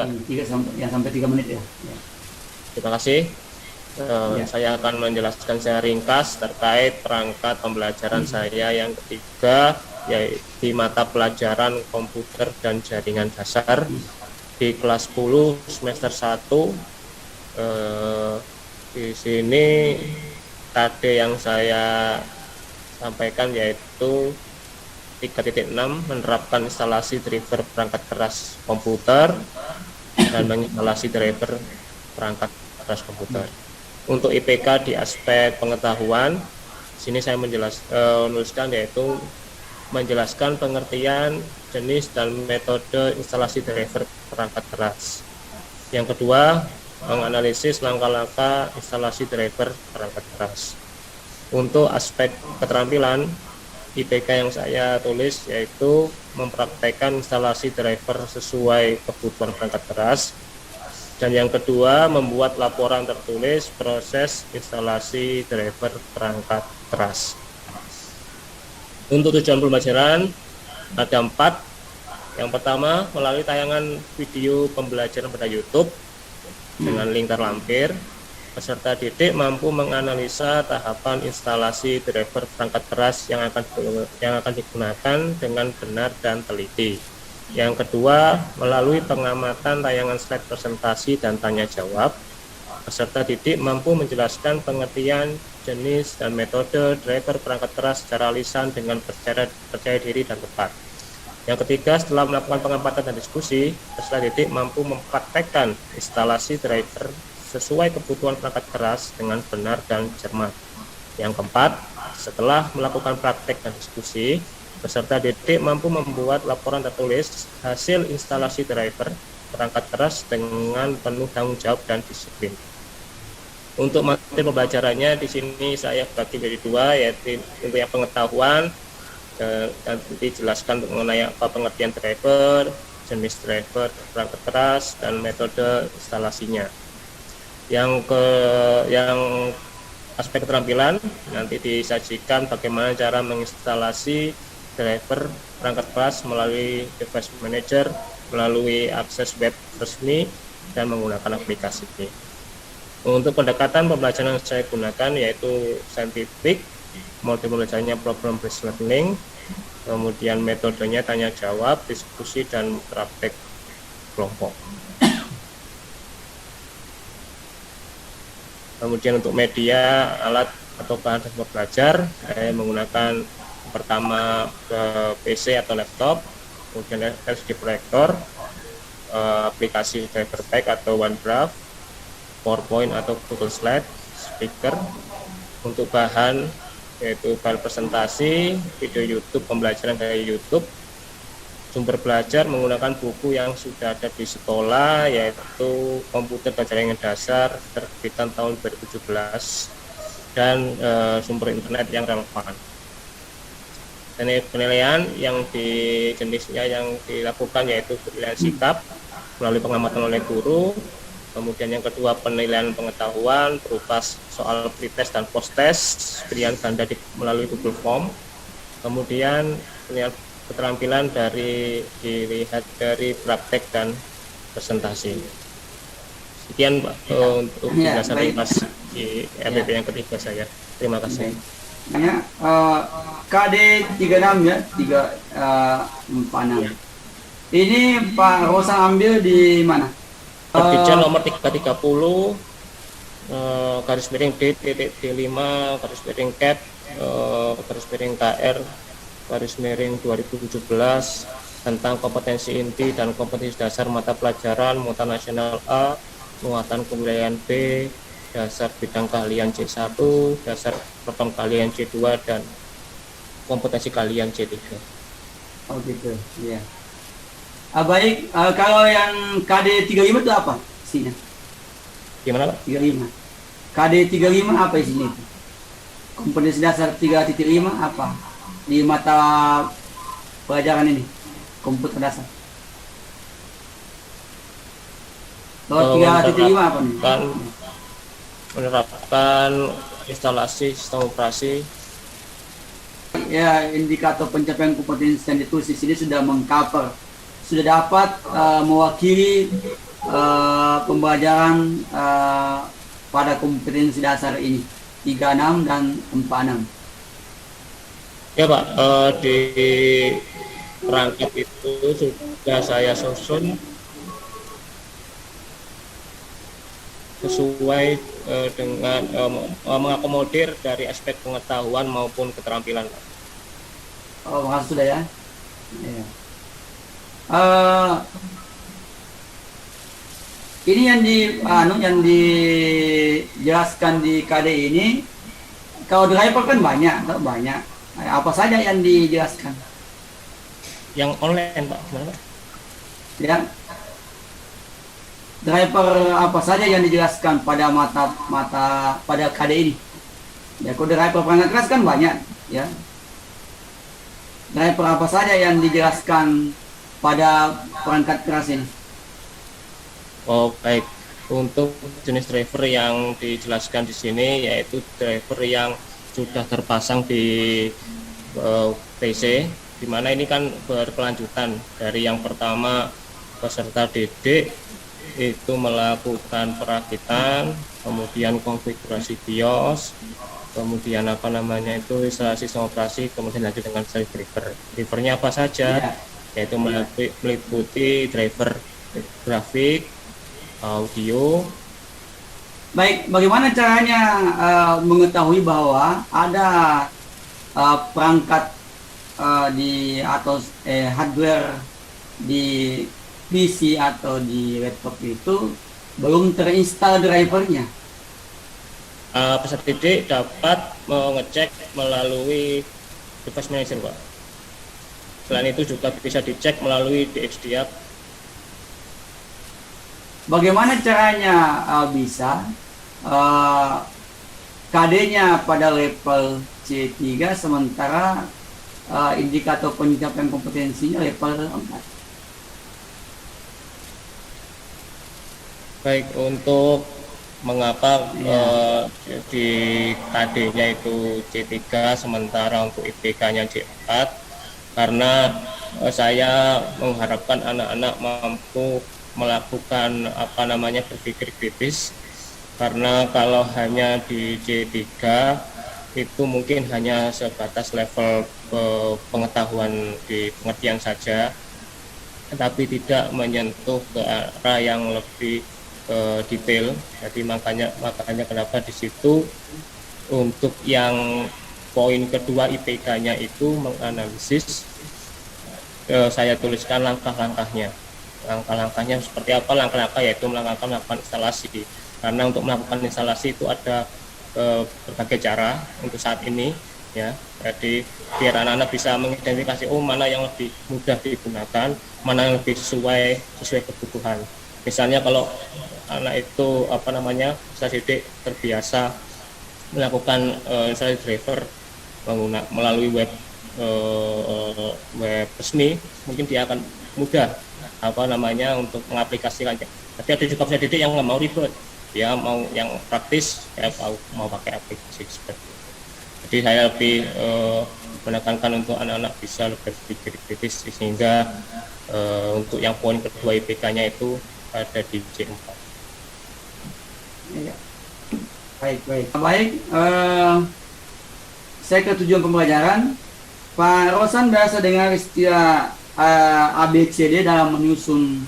Pak. 3 sampai 3 menit ya. Ya. Terima kasih. Ya. Saya akan menjelaskan secara ringkas terkait perangkat pembelajaran saya yang ketiga, yaitu di mata pelajaran komputer dan jaringan dasar di kelas 10 semester 1. Di sini KD yang saya sampaikan yaitu 3.6 menerapkan instalasi driver perangkat keras komputer dan menginstalasi driver perangkat keras komputer. Untuk IPK di aspek pengetahuan, sini saya menuliskan yaitu menjelaskan pengertian, jenis dan metode instalasi driver perangkat keras. Yang kedua, menganalisis langkah-langkah instalasi driver perangkat keras. Untuk aspek keterampilan, IPK yang saya tulis yaitu mempraktekkan instalasi driver sesuai kebutuhan perangkat keras. Dan yang kedua, membuat laporan tertulis proses instalasi driver perangkat keras. Untuk tujuan pembelajaran ada 4. Yang pertama, melalui tayangan video pembelajaran pada YouTube dengan link terlampir, peserta didik mampu menganalisa tahapan instalasi driver perangkat keras yang akan digunakan dengan benar dan teliti. Yang kedua, melalui pengamatan tayangan slide presentasi dan tanya jawab, peserta didik mampu menjelaskan pengertian, jenis, dan metode driver perangkat keras secara lisan dengan percaya diri dan tepat. Yang ketiga, setelah melakukan pengamatan dan diskusi, peserta didik mampu mempraktekkan instalasi driver sesuai kebutuhan perangkat keras dengan benar dan cermat. Yang keempat, setelah melakukan praktek dan diskusi, peserta didik mampu membuat laporan tertulis hasil instalasi driver perangkat keras dengan penuh tanggung jawab dan disiplin. Untuk materi pembelajarannya di sini saya bagi menjadi 2, yaitu untuk yang pengetahuan dan dijelaskan mengenai apa pengertian driver, jenis driver perangkat keras, dan metode instalasinya. Yang aspek keterampilan nanti disajikan bagaimana cara menginstalasi driver perangkat keras melalui device manager, melalui akses web resmi, dan menggunakan aplikasi. Untuk pendekatan pembelajaran yang saya gunakan yaitu saintifik, model pembelajarannya problem based learning, kemudian metodenya tanya jawab, diskusi, dan praktek kelompok. Kemudian untuk media, alat atau bahan dasar belajar, saya menggunakan pertama PC atau laptop, kemudian LCD proyektor, aplikasi Driver Pack atau OneDrive, PowerPoint atau Google Slide, speaker. Untuk bahan yaitu file presentasi, video YouTube, pembelajaran dari YouTube. Sumber belajar menggunakan buku yang sudah ada di sekolah, yaitu Komputer dan Jaringan Dasar terbitan tahun 2017, dan sumber internet yang relevan. Dan penilaian yang jenisnya yang dilakukan yaitu penilaian sikap melalui pengamatan oleh guru. Kemudian yang kedua, penilaian pengetahuan berupa soal pretest dan post-test pilihan ganda melalui Google Form. Kemudian penilaian keterampilan dilihat dari praktek dan presentasi. Sekian Pak untuk penjelasan ringkas di RPP yang ketiga saya. Terima kasih. Ya, KD 36 ya, 346. Ya. Ini Pak Rosa ambil di mana? Terbitnya nomor 330 garis miring D.D5 garis miring cap garis miring KR garis miring 2017 tentang kompetensi inti dan kompetensi dasar mata pelajaran muatan nasional A, muatan kebudayaan B, dasar bidang keahlian C1, dasar program keahlian C2, dan kompetensi keahlian C3. Oh gitu, iya. Baik, kalau yang KD 35 itu apa isinya? Gimana Pak? 35. KD 35 apa isinya itu? Kompetensi dasar 3.5 apa? Di mata pelajaran ini, komputer dasar. Kalau 3.5 apa nih? Menerapkan instalasi sistem operasi. Ya, indikator pencapaian kompetensi yang ditulis di sini sudah mengcover, sudah dapat mewakili pembelajaran pada kompetensi dasar ini 36 dan 46? Ya Pak, di perangkat itu sudah saya susun sesuai dengan mengakomodir dari aspek pengetahuan maupun keterampilan. Oh, makasih sudah ya. Iya. Eh, ini yang dijelaskan di KD ini, kalau driver kan banyak. Apa saja yang dijelaskan? Yang online Pak, gimana Pak? Ya, driver apa saja yang dijelaskan pada pada KD ini? Ya, kalau driver perangkat keras kan banyak, ya. Driver apa saja yang dijelaskan pada perangkat keras ini? Oh baik, untuk jenis driver yang dijelaskan di sini yaitu driver yang sudah terpasang di PC, di mana ini kan berkelanjutan dari yang pertama peserta didik itu melakukan perakitan, kemudian konfigurasi BIOS, kemudian itu instalasi sistem operasi, kemudian lanjut dengan driver. Drivernya apa saja? Yaitu meliputi driver grafik, audio. Baik, bagaimana caranya mengetahui bahwa ada perangkat atau hardware di PC atau di laptop itu belum terinstal drivernya? Peserta didik dapat mengecek melalui device manager Pak. Selain itu juga bisa dicek melalui DXDiag. Bagaimana caranya bisa KD-nya pada level C3 sementara indikator pencapaian kompetensinya level 4? Baik, untuk mengapa di KD-nya itu C3 sementara untuk IPK-nya C4, karena saya mengharapkan anak-anak mampu melakukan berpikir kritis, karena kalau hanya di C3 itu mungkin hanya sebatas level pengetahuan di pengertian saja, tetapi tidak menyentuh ke arah yang lebih detail. Jadi makanya kenapa di situ untuk yang poin kedua IPK-nya itu menganalisis, saya tuliskan langkah-langkahnya seperti apa. Langkah-langkah yaitu melakukan instalasi, karena untuk melakukan instalasi itu ada berbagai cara untuk saat ini ya. Jadi biar anak-anak bisa mengidentifikasi mana yang lebih mudah digunakan, mana yang lebih sesuai kebutuhan. Misalnya kalau anak itu peserta didik terbiasa melakukan instalasi driver melalui web resmi, mungkin dia akan mudah untuk mengaplikasikannya. Tapi ada juga peserta didik yang nggak mau ribet, dia mau yang praktis, mau pakai aplikasi seperti itu. Jadi saya lebih menekankan untuk anak-anak bisa lebih berpikir kritis, sehingga untuk yang poin kedua IPK-nya itu ada di C4. Ya. Baik. Saya ke tujuan pembelajaran. Pak Rosan biasa dengar istilah ABCD dalam menyusun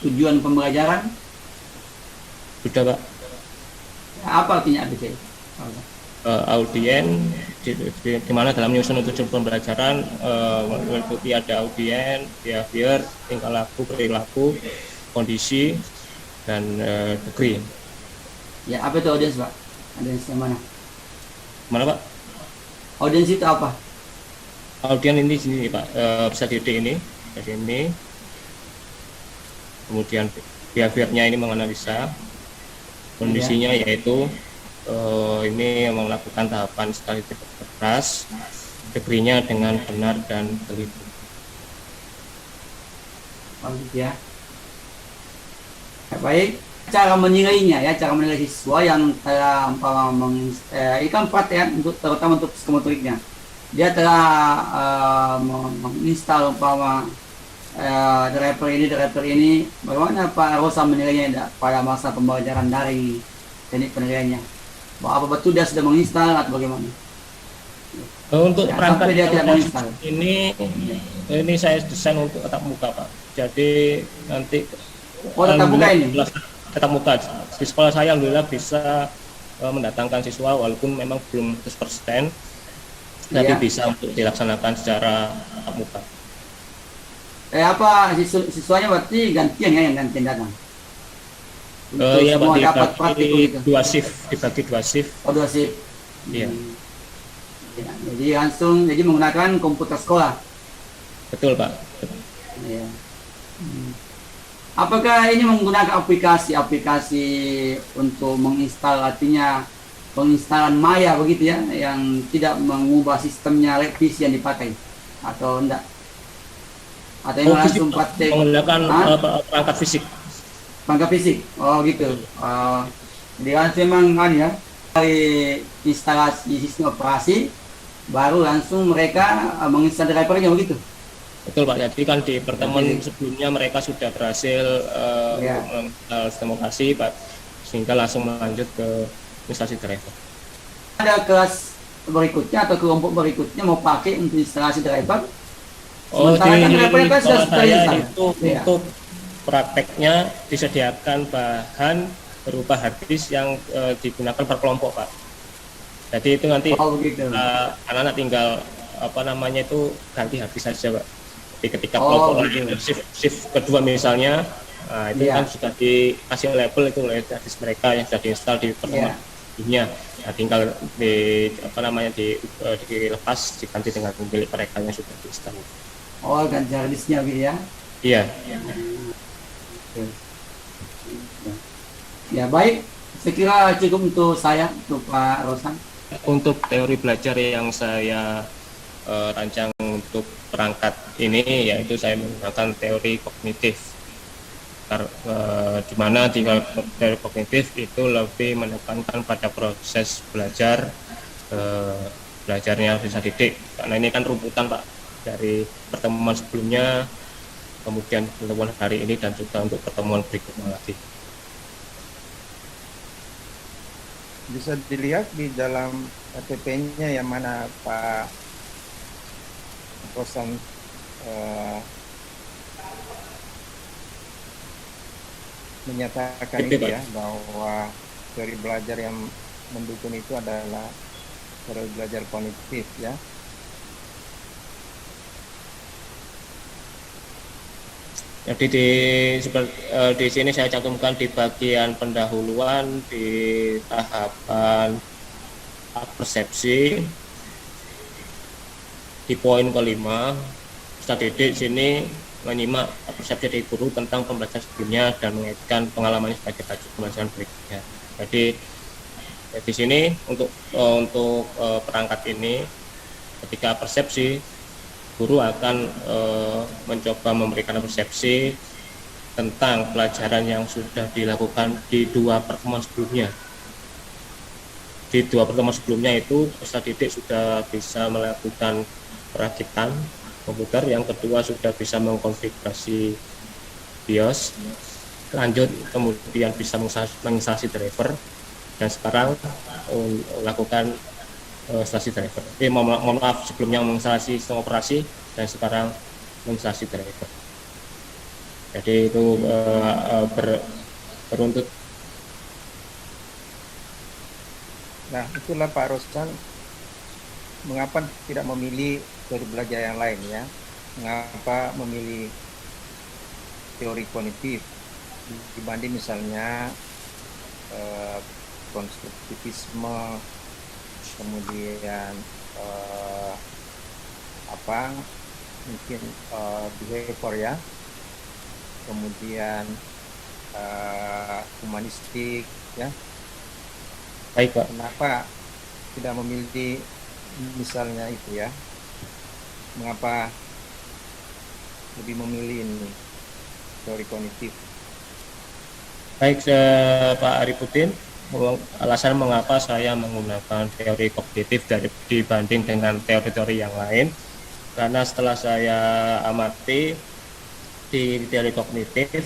tujuan pembelajaran? Sudah Pak. Apa artinya ABCD? Audien, di mana dalam menyusun tujuan pembelajaran meliputi ada audien, behavior, tingkah laku, perilaku, kondisi, dan degree. Ya, apa itu audiens Pak? Audiens yang mana? Mana Pak? Audiens itu apa? Audien ini sini Pak, peserta didik ini, dari ini. Kemudian behaviornya ini menganalisa, kondisinya yaitu ini melakukan tahapan instalasi keras, degree-nya dengan benar dan teliti. Ya. Baik, cara menilainya ya, cara menilai siswa yang telah ini kan pelatihan terutama untuk psikomotoriknya. Dia telah menginstal driver ini, bagaimana Pak Rosa menilainya pada masa pembelajaran dari teknik penilaiannya? Apa betul dia sudah menginstal atau bagaimana? Untuk Ya, perangkat sampai dia tidak yang menginstal. ini saya desain untuk tatap muka, Pak. Jadi nanti Oh, tetap buka ini? tatap muka. Di sekolah saya alhamdulillah bisa mendatangkan siswa walaupun memang belum 100%, tapi Iya. bisa untuk dilaksanakan secara tatap muka. Apa siswanya berarti gantian ya, yang gantian datang? Untuk Ya, Pak, semua dapat praktik begitu. dibagi dua shift. Oh, 2 shift. Iya, Ya, jadi menggunakan komputer sekolah. betul, Pak. Ya. Apakah ini menggunakan aplikasi untuk menginstal, artinya penginstalan Maya begitu ya, yang tidak mengubah sistemnya revisi yang dipakai atau enggak? Atau yang Fisik, langsung Pak. praktek Menggunakan perangkat fisik. perangkat fisik? Oh gitu. Jadi langsung memang ya, dari instalasi sistem operasi baru langsung mereka menginstal drivernya begitu. Betul, Pak. Jadi kan di pertemuan sebelumnya mereka sudah berhasil Ya. menginstal sistem operasi, Pak, sehingga langsung melanjut ke instalasi driver. Ada kelas berikutnya atau kelompok berikutnya mau pakai untuk instalasi driver? Sementara kan drivernya kan sudah sekolah saya terinstall. itu Ya. untuk prakteknya disediakan bahan berupa harddisk yang digunakan per kelompok, Pak. Jadi itu nanti Oh begitu. anak-anak tinggal itu ganti harddisk saja, Pak. Jadi ketika Oh, kelompok gitu. lain shift kedua misalnya, itu Iya. kan sudah dikasih label itu oleh harddisk mereka yang sudah diinstal di pertemuan Iya. sebelumnya. Nah, tinggal dilepas diganti dengan milik mereka yang sudah diinstal. Oh ganti harddisknya gitu ya. Iya. Ya baik. Saya kira cukup untuk saya, untuk Pak Rosan. Untuk teori belajar yang saya rancang untuk perangkat ini, yaitu saya menggunakan teori kognitif, di mana tinggal teori kognitif itu lebih menekankan pada proses belajarnya bisa didik, karena ini kan rumputan, Pak, dari pertemuan sebelumnya, kemudian pertemuan hari ini, dan juga untuk pertemuan berikutnya lagi. Bisa dilihat di dalam KTP-nya yang mana Pak Rosan menyatakan itu ya, bahwa teori belajar yang mendukung itu adalah teori belajar kognitif ya. Jadi di sini saya cantumkan di bagian pendahuluan di tahapan persepsi di poin kelima, peserta didik sini menyimak persepsi dari guru tentang pembelajaran sebelumnya dan mengaitkan pengalamannya sebagai tajuk pembelajaran berikutnya. Jadi di sini untuk perangkat ini, ketika persepsi, guru akan mencoba memberikan persepsi tentang pelajaran yang sudah dilakukan di 2 pertemuan sebelumnya. Di 2 pertemuan sebelumnya itu peserta didik sudah bisa melakukan perakitan komputer, yang kedua sudah bisa mengkonfigurasi BIOS, lanjut kemudian bisa menginstalasi driver, dan sekarang melakukan instalasi driver. Mohon maaf, sebelumnya menginstalasi sistem operasi dan sekarang menginstalasi driver. Jadi itu beruntut. Nah, itulah Pak Rosan mengapa tidak memilih teori belajar yang lain ya. Mengapa memilih teori kognitif dibanding misalnya konstruktivisme, kemudian mungkin behavior ya, kemudian humanistik ya. Baik, Pak. Kenapa tidak memilih misalnya itu ya, mengapa lebih memilih ini teori kognitif? Baik, Pak Arifudin, alasan mengapa saya menggunakan teori kognitif dibanding dengan teori-teori yang lain, karena setelah saya amati di teori kognitif,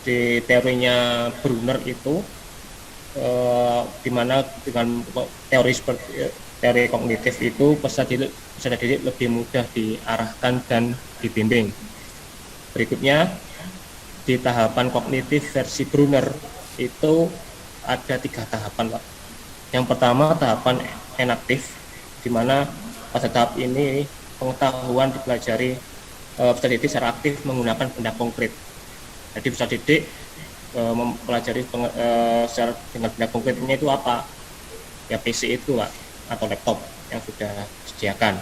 di teorinya Brunner itu, di mana dengan teori seperti teori kognitif itu peserta didik lebih mudah diarahkan dan dibimbing. Berikutnya, di tahapan kognitif versi Brunner itu ada 3 tahapan, Pak. Yang pertama tahapan enaktif, di mana pada tahap ini pengetahuan dipelajari peserta didik secara aktif menggunakan benda konkret. Jadi peserta didik mempelajari secara dengan benda konkretnya itu apa? Ya PC itu, Pak, atau laptop yang sudah disediakan.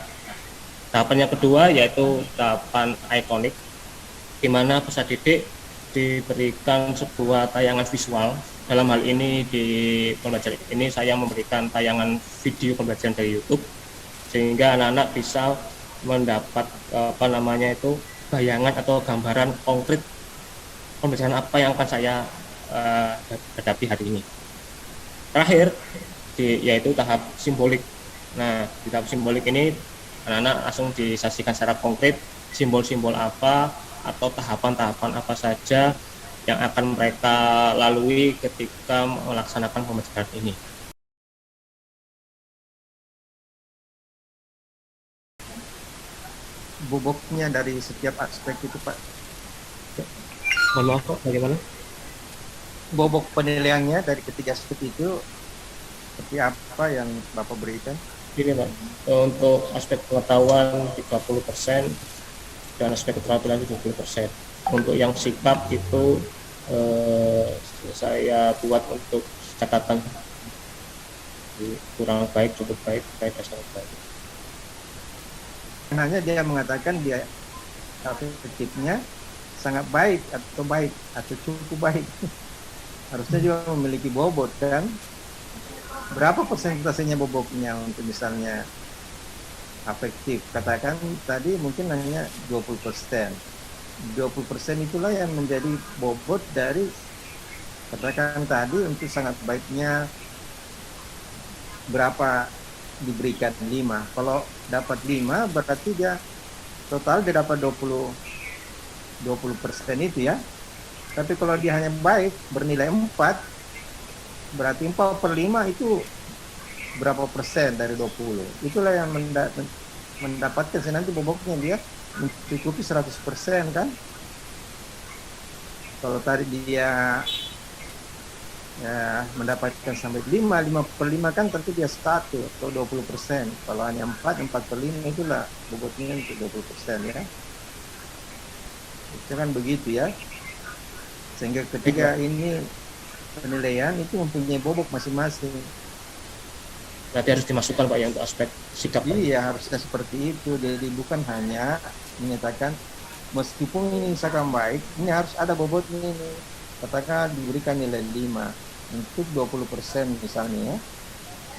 Tahapan yang kedua yaitu tahapan ikonik, di mana peserta didik diberikan sebuah tayangan visual. Dalam hal ini di pembelajaran ini saya memberikan tayangan video pembelajaran dari YouTube, sehingga anak-anak bisa mendapat bayangan atau gambaran konkret pembelajaran apa yang akan saya hadapi hari ini. Terakhir yaitu tahap simbolik. Nah, di tahap simbolik ini anak-anak langsung disaksikan secara konkret simbol-simbol apa atau tahapan-tahapan apa saja yang akan mereka lalui ketika melaksanakan pembelajaran ini. Bobotnya dari setiap aspek itu, Pak. Mohon maaf, Pak, bagaimana? Bobot penilaiannya dari ketiga aspek itu seperti apa yang Bapak berikan? Ini, Pak, untuk aspek pengetahuan 30% dan aspek keterampilan 70%. Untuk yang sikap itu saya buat untuk catatan kurang baik, cukup baik, baik dan sangat baik. Hanya dia mengatakan dia efektifnya sangat baik atau cukup baik. Harusnya juga memiliki bobot kan? Berapa persentasenya bobotnya untuk misalnya afektif? Katakan tadi mungkin hanya 20%. 20% itulah yang menjadi bobot dari, katakan tadi untuk sangat baiknya berapa diberikan 5. Kalau dapat 5 berarti dia total dia dapat 20% itu ya. Tapi kalau dia hanya baik bernilai 4, berarti 4/5 itu berapa persen dari 20. Itulah yang mendapatkan nanti bobotnya dia mencukupi 100% kan. Kalau tadi dia ya mendapatkan sampai 5/5 kan tentu dia 1 atau 20%. Kalau hanya 4/5 itulah bobotnya untuk 20% ya. Itu kan begitu ya. Sehingga ketika ini penilaian itu mempunyai bobot masing-masing. Berarti harus dimasukkan, Pak, ya, untuk aspek sikap. Iya, harusnya seperti itu. Jadi bukan hanya menyatakan meskipun ini misalkan baik, ini harus ada bobotnya ini. Katakan diberikan nilai 5 untuk 20% misalnya ya.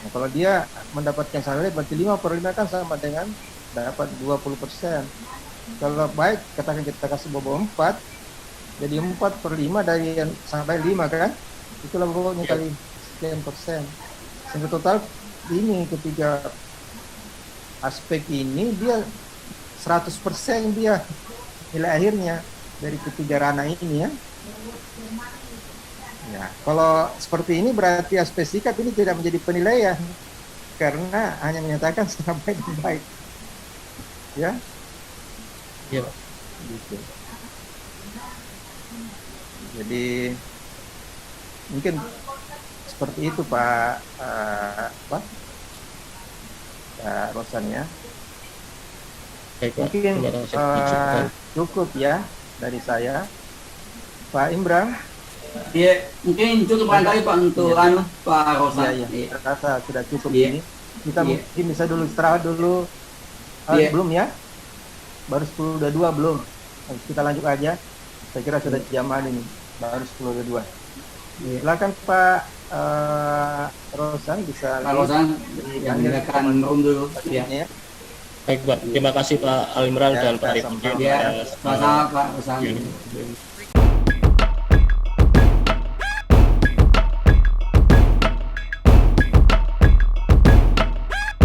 Nah, kalau dia mendapatkan nilai berarti 5/5 kan sama dengan dapat 20%. Kalau baik, katakan kita kasih bobot 4, jadi 4/5 dari yang sampai 5 kan. Itulah bobotnya kali sekian persen. Sehingga total ini ketiga aspek ini dia 100% dia nilai akhirnya dari ketiga ranah ini ya. Ya, kalau seperti ini berarti aspek sikap ini tidak menjadi penilaian karena hanya menyatakan sampai baik. Ya. Iya, Pak. Gitu. Jadi mungkin seperti itu Pak Pak Rosan ya. Baik, Pak. Mungkin Terima kasih. cukup ya dari saya. Pak Imran. Iya, mungkin cukup barangkali Pak untuk Iya. Pak Rosan. Iya. Terasa sudah cukup Iya. ini. Kita Iya. mungkin bisa dulu istirahat dulu. Iya. Belum ya? Baru 10:02 belum. Kita lanjut aja. Saya kira sudah jaman ini. Baru 10:02. Iya. Silakan Pak Rosan bisa Pak Rosan yang silakan room dulu. ya. Iya. Baik, Pak. Terima kasih Pak Alimran Ya, dan Pak sama-sama. Rifki Iya, atas sama-sama Pak Rosan. yang